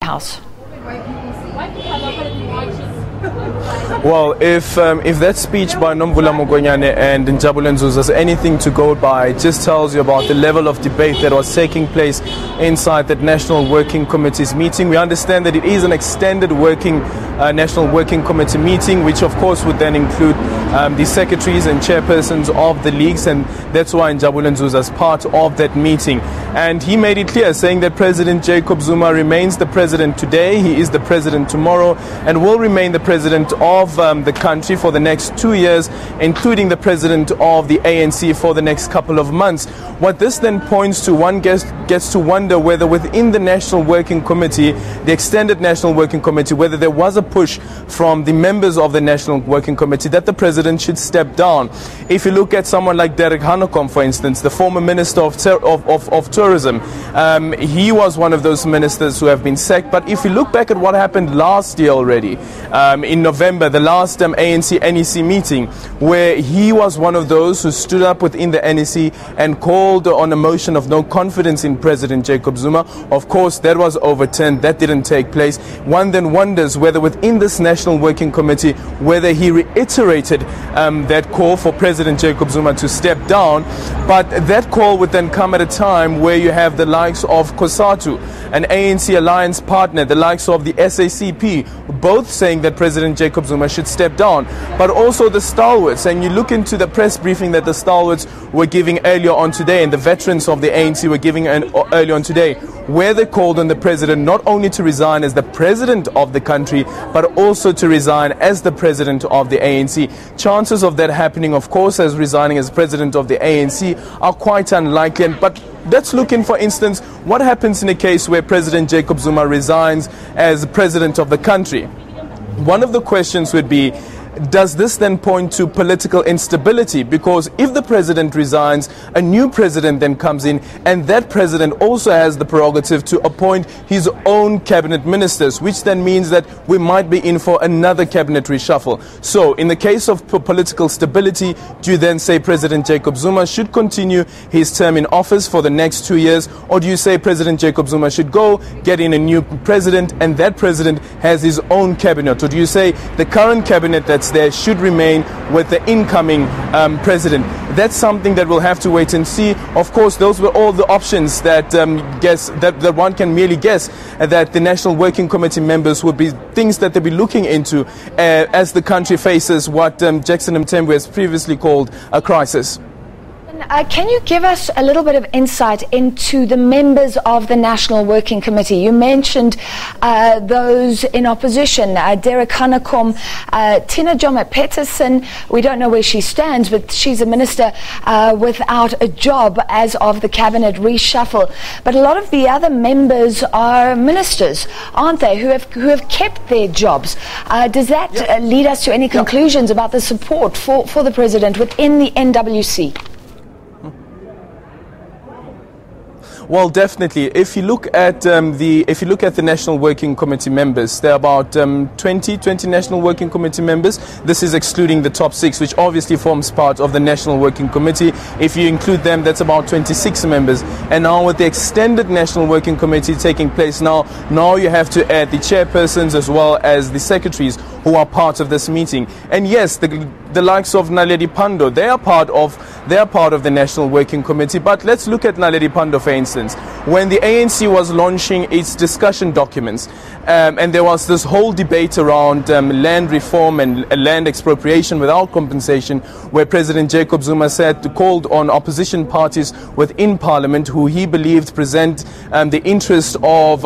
House? Well, if that speech by Nomvula Mogonyane and Njabulani Zuza is anything to go by, it just tells you about the level of debate that was taking place inside that National Working Committee's meeting. We understand that it is an extended National Working Committee meeting, which of course would then include the secretaries and chairpersons of the leagues, and that's why Njabulani Zuza is part of that meeting. And he made it clear, saying that President Jacob Zuma remains the president today, he is the president tomorrow, and will remain the president of the country for the next 2 years, including the president of the ANC for the next couple of months. What this then points to, one gets to wonder whether within the National Working Committee, the extended National Working Committee, whether there was a push from the members of the National Working Committee that the president should step down. If you look at someone like Derek Hanekom, for instance, the former Minister of Tourism, he was one of those ministers who have been sacked. But if you look back at what happened last year already, in November, the last ANC NEC meeting, where he was one of those who stood up within the NEC and called on a motion of no confidence in President Jacob Zuma. Of course, that was overturned. That didn't take place. One then wonders whether within this National Working Committee, whether he reiterated that call for President Jacob Zuma to step down. But that call would then come at a time where you have the likes of Cosatu, an ANC alliance partner, the likes of the SACP, both saying that President Jacob Zuma should step down, but also the stalwarts. And you look into the press briefing that the stalwarts were giving earlier on today, and the veterans of the ANC were giving earlier on today, where they called on the president not only to resign as the president of the country, but also to resign as the president of the ANC. Chances of that happening, of course, as resigning as president of the ANC are quite unlikely. But let's look in, for instance, what happens in a case where President Jacob Zuma resigns as president of the country. One of the questions would be, does this then point to political instability? Because if the president resigns, a new president then comes in, and that president also has the prerogative to appoint his own cabinet ministers, which then means that we might be in for another cabinet reshuffle. So in the case of political stability, do you then say President Jacob Zuma should continue his term in office for the next 2 years, or do you say President Jacob Zuma should go, get in a new president, and that president has his own cabinet? Or do you say the current cabinet that's there should remain with the incoming president? That's something that we'll have to wait and see. Of course, those were all the options that that one can merely guess that the National Working Committee members would be things that they'll be looking into as the country faces what Jackson Mthembu has previously called a crisis. Can you give us a little bit of insight into the members of the National Working Committee? You mentioned those in opposition, Derek Hanekom, Tina Joma-Peterson. We don't know where she stands, but she's a minister without a job as of the cabinet reshuffle. But a lot of the other members are ministers, aren't they, who have kept their jobs. Does that lead us to any conclusions about the support for the president within the NWC? Well, definitely. If you look at the National Working Committee members, there are about 20 National Working Committee members. This is excluding the top 6, which obviously forms part of the National Working Committee. If you include them, that's about 26 members. And now with the extended National Working Committee taking place now you have to add the chairpersons as well as the secretaries who are part of this meeting. And yes, the likes of Naledi Pandor, they are part of the National Working Committee. But let's look at Naledi Pandor, for instance. When the ANC was launching its discussion documents, and there was this whole debate around land reform and land expropriation without compensation, where President Jacob Zuma called on opposition parties within Parliament who he believed present the interest of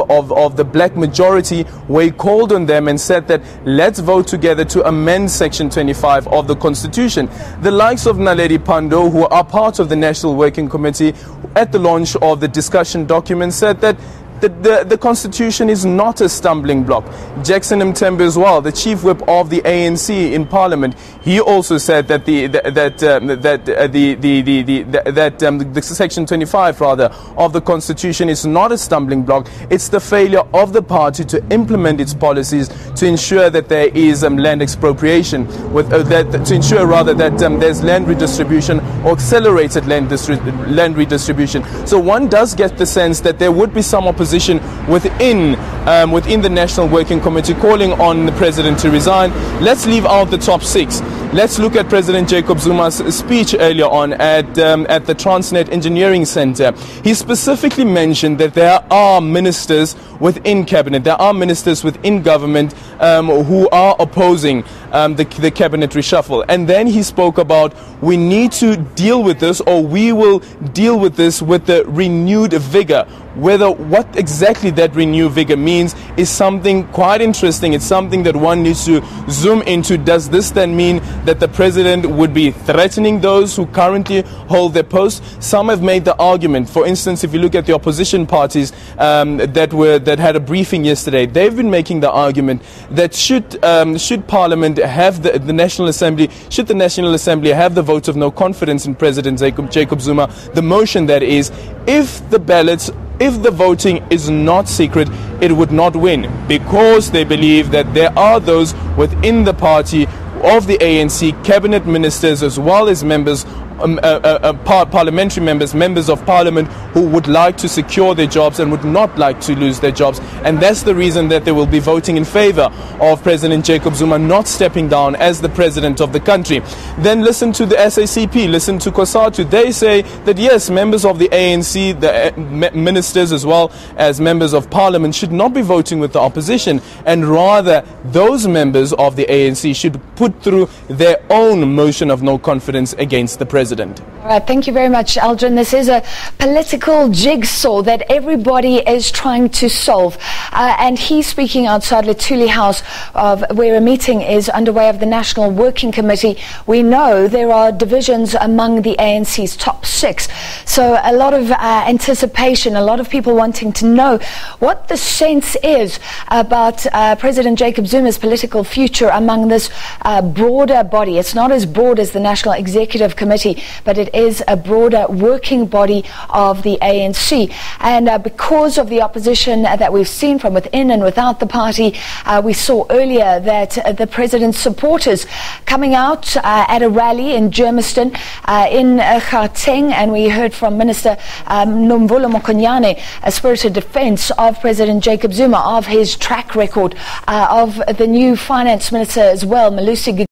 the black majority, where he called on them and said that let's vote together to amend Section 25 of the Constitution. The likes of Naledi Pandor, who are part of the National Working Committee, at the launch of the discussion document said that the Constitution is not a stumbling block. Jackson Mthembu as well, the chief whip of the ANC in Parliament, he also said that the Section 25 of the Constitution is not a stumbling block. It's the failure of the party to implement its policies to ensure that there is land expropriation, to ensure rather that there's land redistribution or accelerated land redistribution. So one does get the sense that there would be some opposition opposition within the National Working Committee calling on the president to resign. Let's leave out the top 6. Let's look at President Jacob Zuma's speech earlier on at the Transnet Engineering Centre. He specifically mentioned that there are ministers within cabinet, there are ministers within government who are opposing the cabinet reshuffle. And then he spoke about we need to deal with this, or we will deal with this with the renewed vigor. What exactly that renewed vigor means is something quite interesting. It's something that one needs to zoom into. Does this then mean that the president would be threatening those who currently hold their posts? Some have made the argument, for instance, if you look at the opposition parties that had a briefing yesterday, they've been making the argument that should Parliament have the National Assembly, should the National Assembly have the vote of no confidence in President Jacob Zuma, the motion that is, if the voting is not secret, it would not win, because they believe that there are those within the party of the ANC, cabinet ministers as well as members, parliamentary members of parliament, who would like to secure their jobs and would not like to lose their jobs. And that's the reason that they will be voting in favor of President Jacob Zuma not stepping down as the president of the country. Then listen to the SACP, listen to Cosatu. They say that yes, members of the ANC, the ministers as well as members of parliament should not be voting with the opposition, and rather those members of the ANC should put through their own motion of no confidence against the president. All right, thank you very much, Aldrin. This is a political jigsaw that everybody is trying to solve. And he's speaking outside Luthuli House, where a meeting is underway of the National Working Committee. We know there are divisions among the ANC's top 6. So a lot of anticipation, a lot of people wanting to know what the sense is about President Jacob Zuma's political future among this broader body. It's not as broad as the National Executive Committee, but it is a broader working body of the ANC. And because of the opposition that we've seen from within and without the party, we saw earlier that the president's supporters coming out at a rally in Germiston, in Gauteng, and we heard from Minister Nomvula Mokonyane a spirited defense of President Jacob Zuma, of his track record, of the new finance minister as well, Malusi